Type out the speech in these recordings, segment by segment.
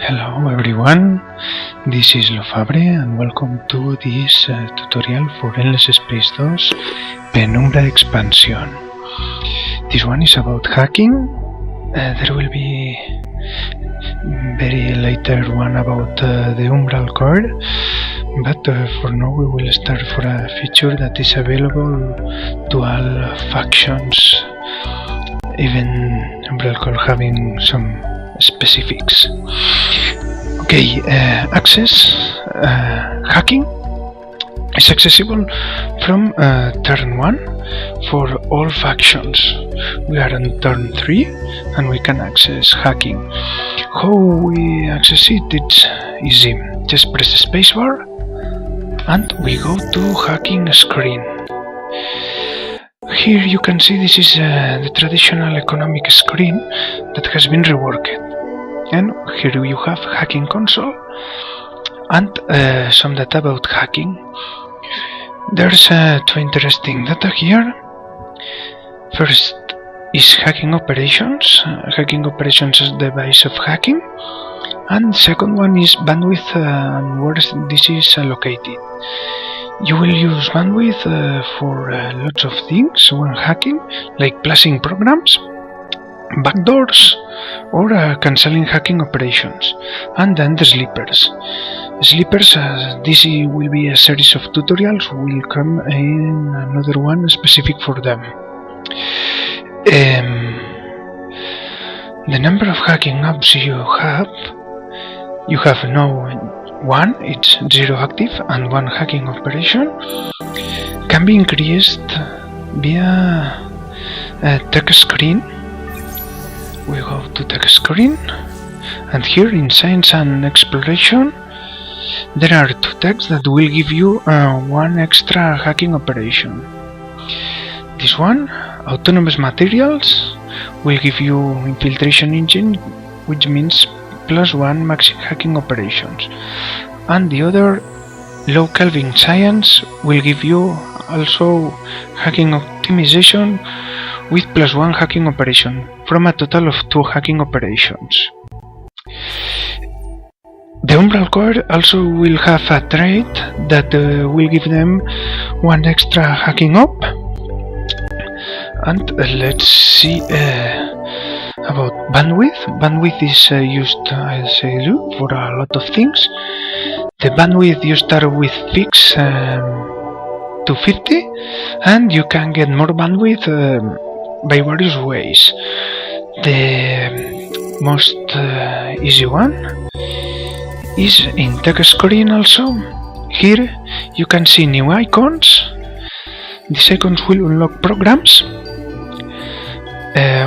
Hello everyone, this is Lofabre and welcome to this tutorial for Endless Space 2 Penumbra expansion. This one is about hacking. There will be very later one about the umbral core, but for now we will start for a feature that is available to all factions, even umbral core having some specifics. Okay, access hacking is accessible from turn 1 for all factions. We are on turn 3 and we can access hacking. How we access it? It's easy. Just press the spacebar and we go to hacking screen. Here you can see this is the traditional economic screen that has been reworked. And here you have hacking console and some data about hacking. There's two interesting data here. First is hacking operations. Hacking operations is the base of hacking. And second one is bandwidth and where this is allocated. You will use bandwidth for lots of things when hacking, like placing programs, backdoors, or cancelling hacking operations. And then the sleepers. Sleepers, this will be a series of tutorials, will come in another one specific for them. The number of hacking apps you have now one, it's 0 active, and 1 hacking operation can be increased via a text screen. We go to text screen, and here in Science and Exploration there are 2 texts that will give you 1 extra hacking operation. This one, Autonomous Materials, will give you Infiltration Engine, which means +1 max hacking operations, and the other, Low Kelvin Science, will give you also hacking optimization with +1 hacking operation, from a total of 2 hacking operations. The umbral core also will have a trait that will give them 1 extra hacking up. And let's see about bandwidth. Bandwidth is used, as I do, for a lot of things. The bandwidth you start with fixed to 50, and you can get more bandwidth by various ways. The most easy one is in text screen also. Here you can see new icons. These icons will unlock programs.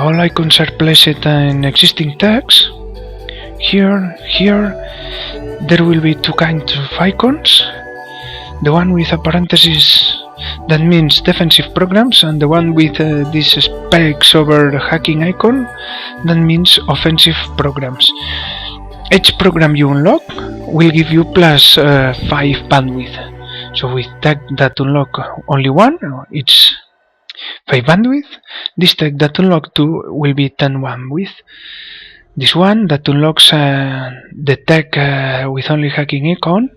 All icons are placed in existing text. Here there will be 2 kinds of icons. The one with a parenthesis, that means defensive programs, and the one with these spikes over hacking icon, that means offensive programs. Each program you unlock will give you +5 bandwidth. So with tag that unlock only 1, it's 5 bandwidth. This tag that unlock 2 will be 10 bandwidth. This one that unlocks the tag with only hacking icon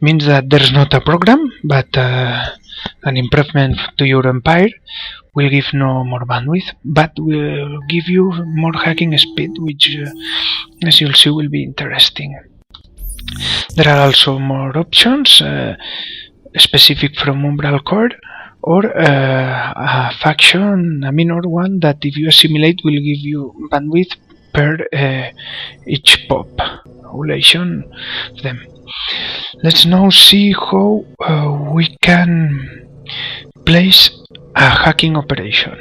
means that there's not a program, but an improvement to your empire. Will give no more bandwidth, but will give you more hacking speed, which as you'll see will be interesting. There are also more options specific from umbral core, or a faction, a minor one, that if you assimilate will give you bandwidth per each population of them. Let's now see how we can place a hacking operation.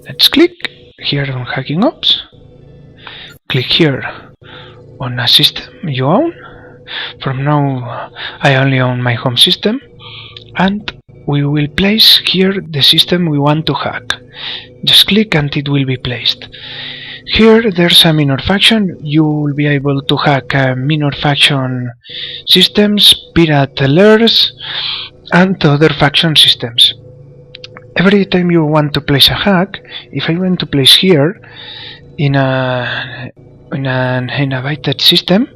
Let's click here on hacking ops. Click here on a system you own. From now I only own my home system, and we will place here the system we want to hack. Just click and it will be placed. Here there's a minor faction. You will be able to hack minor faction systems, pirate alerts, and other faction systems. Every time you want to place a hack, if I want to place here in a in an inhabited system,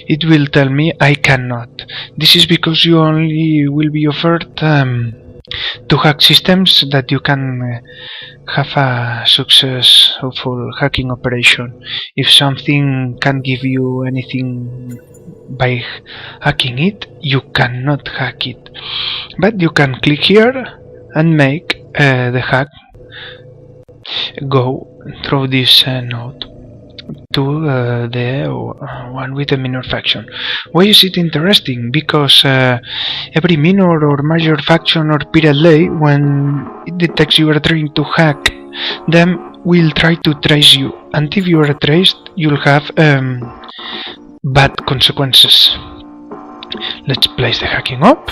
it will tell me I cannot. This is because you only will be offered to hack systems that you can have a successful hacking operation. If something can give you anything by hacking it, you cannot hack it. But you can click here and make the hack go through this node to the one with the minor faction. Why is it interesting? Because every minor or major faction or pirate, when it detects you are trying to hack them, will try to trace you, and if you are traced, you'll have bad consequences. Let's place the hacking up,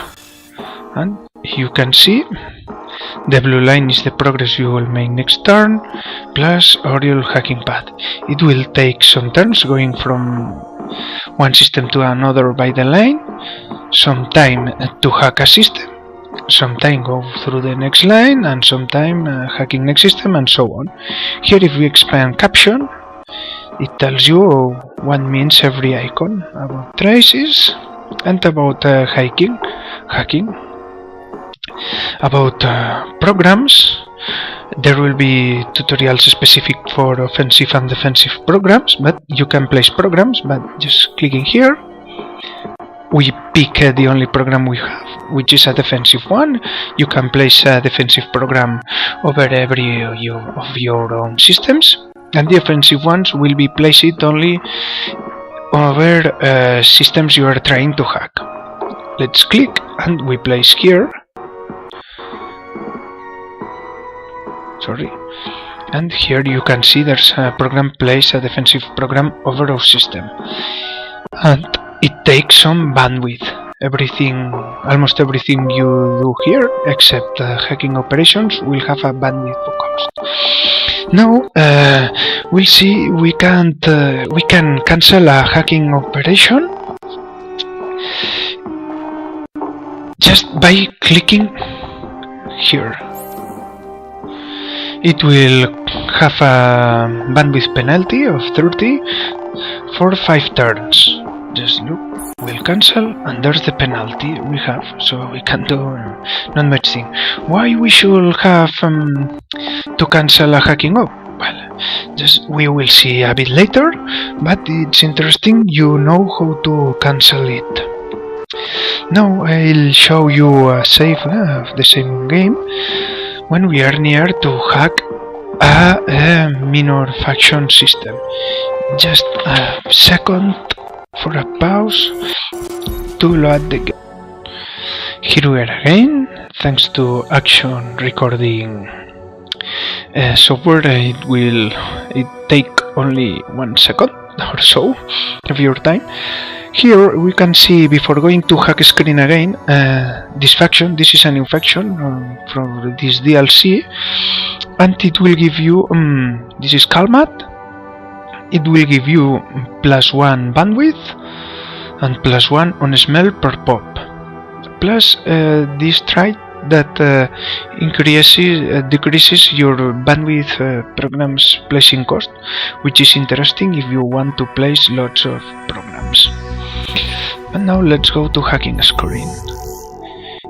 and you can see the blue line is the progress you will make next turn, plus Oriole hacking path. It will take some turns going from one system to another by the line, some time to hack a system, some time go through the next line, and some time hacking next system, and so on. Here, if we expand caption, it tells you what means every icon, about traces and about hacking. About programs, there will be tutorials specific for offensive and defensive programs, but you can place programs, but just clicking here, we pick the only program we have, which is a defensive one. You can place a defensive program over every of your own systems, and the offensive ones will be placed only over systems you are trying to hack. Let's click and we place here. And here you can see there's a program place a defensive program over our system, and it takes some bandwidth. Almost everything you do here, except hacking operations, will have a bandwidth cost. Now we'll see we can cancel a hacking operation just by clicking here. It will have a bandwidth penalty of 30 for 5 turns. Just look, we'll cancel, and there's the penalty we have, so we can do not much thing. Why we should have to cancel a hacking up? Well, just we will see a bit later, but it's interesting you know how to cancel it. Now I'll show you a save of the same game when we are near to hack a minor faction system. Just a second for a pause to load the game. Here we are again, thanks to action recording software. It take only 1 second or so of your time. Here we can see, before going to hack screen again, this faction. This is a new faction from this DLC, and it will give you this is Calmat. It will give you +1 bandwidth and +1 on smell per pop, plus this trait that decreases your bandwidth programs placing cost, which is interesting if you want to place lots of programs. And now let's go to hacking screen.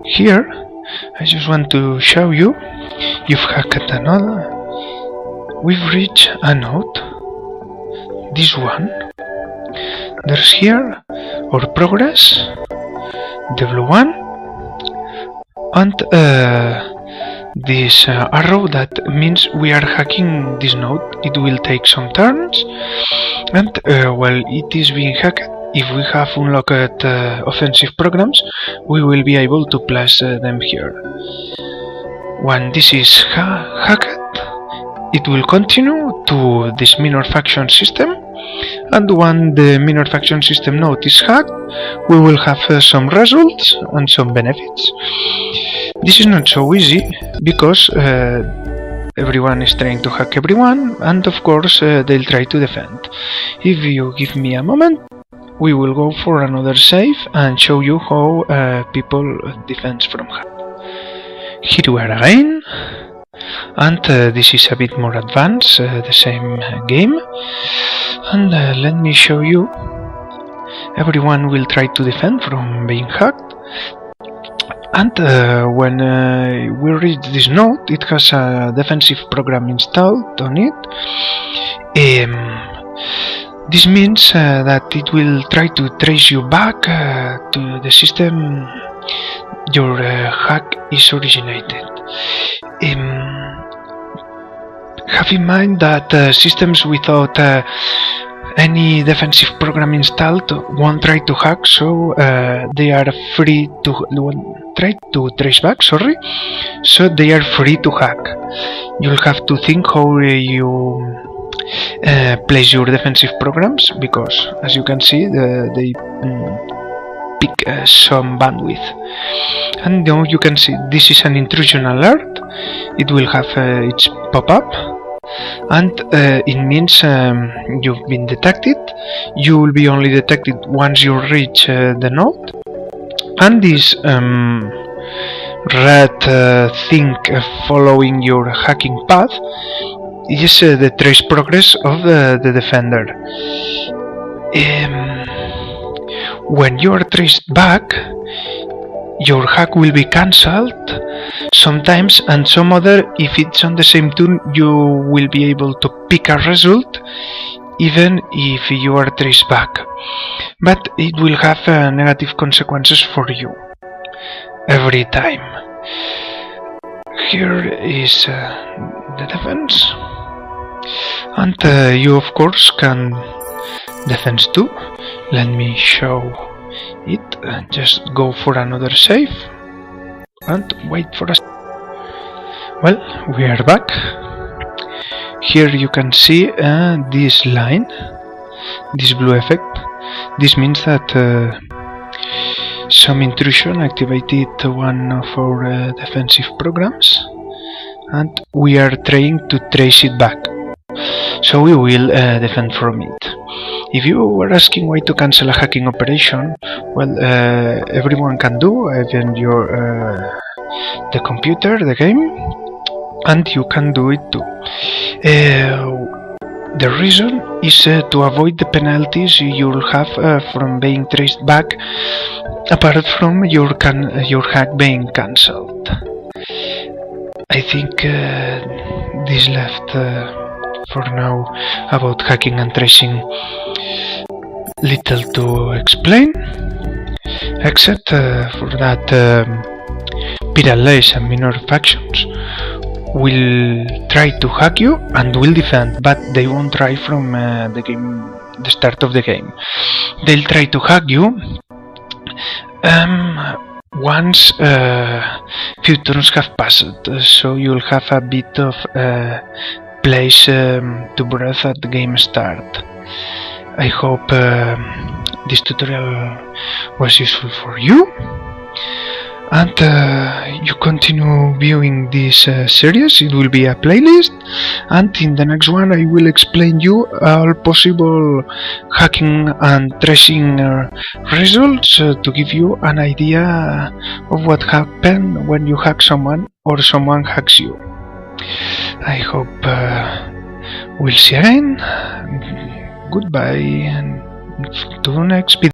Here I just want to show you you've hacked another. We've reached a node, this one. There's here our progress, the blue one, and this arrow that means we are hacking this node. It will take some turns, and while it is being hacked, if we have unlocked offensive programs, we will be able to place them here. When this is hacked, it will continue to this minor faction system, and when the minor faction system node is hacked, we will have some results and some benefits. This is not so easy because everyone is trying to hack everyone, and of course they'll try to defend. If you give me a moment, we will go for another save and show you how people defend from hack. Here we are again. and this is a bit more advanced, the same game, and let me show you. Everyone will try to defend from being hacked, and when we reach this node, it has a defensive program installed on it. This means that it will try to trace you back to the system your hack is originated. Have in mind that systems without any defensive program installed won't try to hack, so they are free to try to trace back. So they are free to hack. You'll have to think how you place your defensive programs, because as you can see they pick some bandwidth. And now you can see this is an intrusion alert. It will have its pop-up, and it means you've been detected. You will be only detected once you reach the node, and this red thing following your hacking path is the trace progress of the defender. When you are traced back, your hack will be cancelled sometimes, and some other, if it's on the same tune, you will be able to pick a result even if you are traced back, but it will have negative consequences for you every time. Here is the defense, and you of course can defense too. Let me show it. Just go for another save and wait for us. Well, we are back. Here you can see this line, this blue effect. This means that some intrusion activated one of our defensive programs, and we are trying to trace it back. So we will defend from it. If you were asking why to cancel a hacking operation, well, everyone can do, even the computer, the game, and you can do it too. The reason is to avoid the penalties you'll have from being traced back, apart from your hack being cancelled. I think this left for now about hacking and tracing little to explain, except for that pirates and minor factions will try to hack you and will defend, but they won't try from the start of the game. They'll try to hack you once few turns have passed, so you'll have a bit of place to breathe at the game start. I hope this tutorial was useful for you, and you continue viewing this series. It will be a playlist, and in the next one I will explain you all possible hacking and tracing results to give you an idea of what happens when you hack someone or someone hacks you. I hope we'll see again. Goodbye, and to the next video.